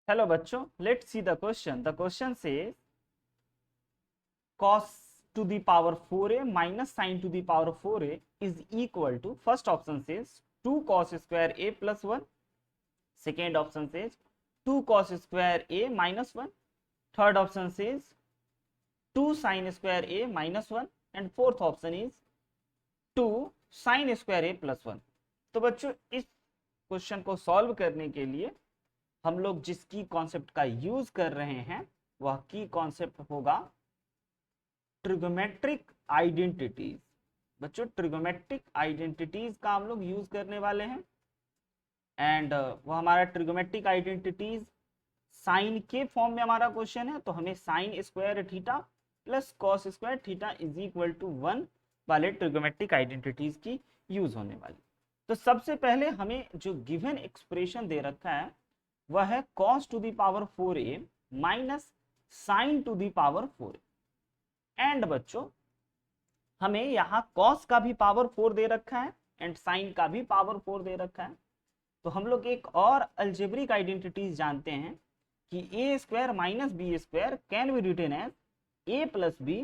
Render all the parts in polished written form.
Hello बच्चों, let's see the question. The question says cos to the power 4a minus sin to the power 4a is equal to, first option says 2 cos square a plus 1, second option says 2 cos square a minus 1, third option says 2 sin square a minus 1 and fourth option is 2 sin square a plus 1. तो बच्चों इस question को solve करने के लिए हम लोग जिस की कॉन्सेप्ट का यूज कर रहे हैं वह की कॉन्सेप्ट होगा ट्रिगोमेट्रिक आइडेंटिटीज. बच्चों ट्रिगोमेट्रिक आइडेंटिटीज का हम लोग यूज करने वाले हैं एंड वो हमारा ट्रिगोमेट्रिक आइडेंटिटीज साइन के फॉर्म में हमारा क्वेश्चन है. तो हमें sine square theta plus cos square theta is equal to 1 वाले ट्रिगोमेट्रिक आइडेंटिटीज की यूज होने वाली. तो सबसे पहले हमें जो गिवन एक्सप्रेशन दे रखा है वह है cos to the power 4a minus sine to the power 4a. And बच्चों हमें यहाँ cos का भी पावर 4 दे रखा है एंड साइन का भी पावर 4 दे रखा है. तो हम लोग एक और अल्जेब्रिक आइडेंटिटीज जानते हैं कि a square minus b square can be written as a plus b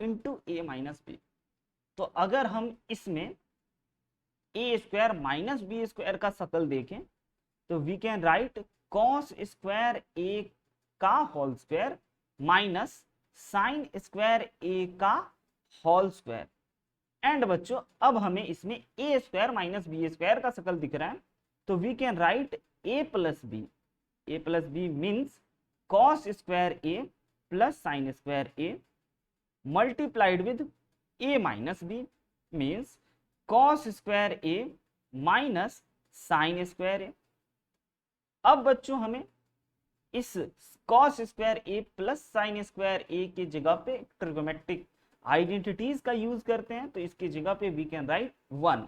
into a minus b. तो अगर हम इसमें a square minus b square का शकल देखें तो we can write cos square a का whole square minus sine square a का होल स्क्वायर. एंड बच्चों अब हमें इसमें a square minus b square का शकल दिख रहा है तो we can write a plus B. A plus b means cos square a plus sine square a multiplied with a minus b means cos square a minus sine square a. अब बच्चों हमें इस cos square a plus sine square a की जगह पे trigonometric identities का use करते हैं. तो इसकी जगह पे we can write 1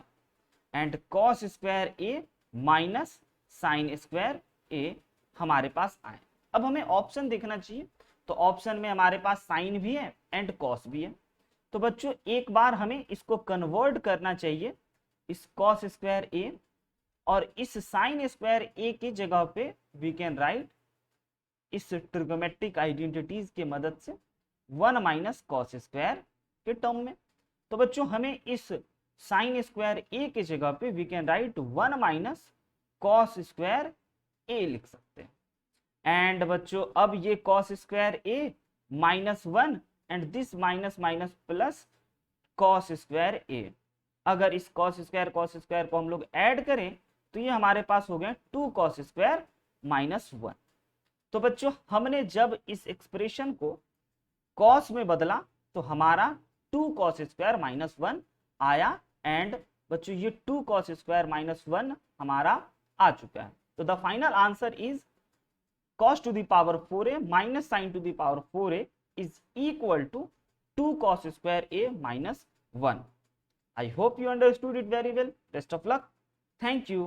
and cos square a minus sine square a हमारे पास आए. अब हमें ऑप्शन देखना चाहिए. तो ऑप्शन में हमारे पास साइन भी है एंड कॉस भी है. तो बच्चों एक बार हमें इसको कन्वर्ट करना चाहिए इस कॉस स्क्वायर ए और इस साइन स्क्वायर ए की जगह पे वी कैन राइट इस ट्रिगोमेट्रिक आइडेंटिटीज की मदद से 1 माइनस कॉस स्क्वायर के टर्म में. तो बच्चों हमें इस साइन स्क्वायर ए की जगह पे we can write 1 minus cos square a लिख सकते हैं. एंड बच्चों अब ये cos square a minus 1 and this minus minus plus cos square a. अगर इस कॉस स्क्वायर को हम लोग ऐड करें तो ये हमारे पास हो गए 2 कॉस स्क्वायर माइनस 1. तो बच्चों हमने जब इस एक्सप्रेशन को कॉस में बदला तो हमारा 2 कॉस स्क्वायर माइनस 1 आया. एंड बच्चों ये 2 कॉस स्क्वायर माइनस 1 हमारा आ चुका है. तो the final answer is cos to the power 4a minus sin to the power 4a is equal to 2 cos square a minus 1. I hope you understood it very well. Best of luck. Thank you.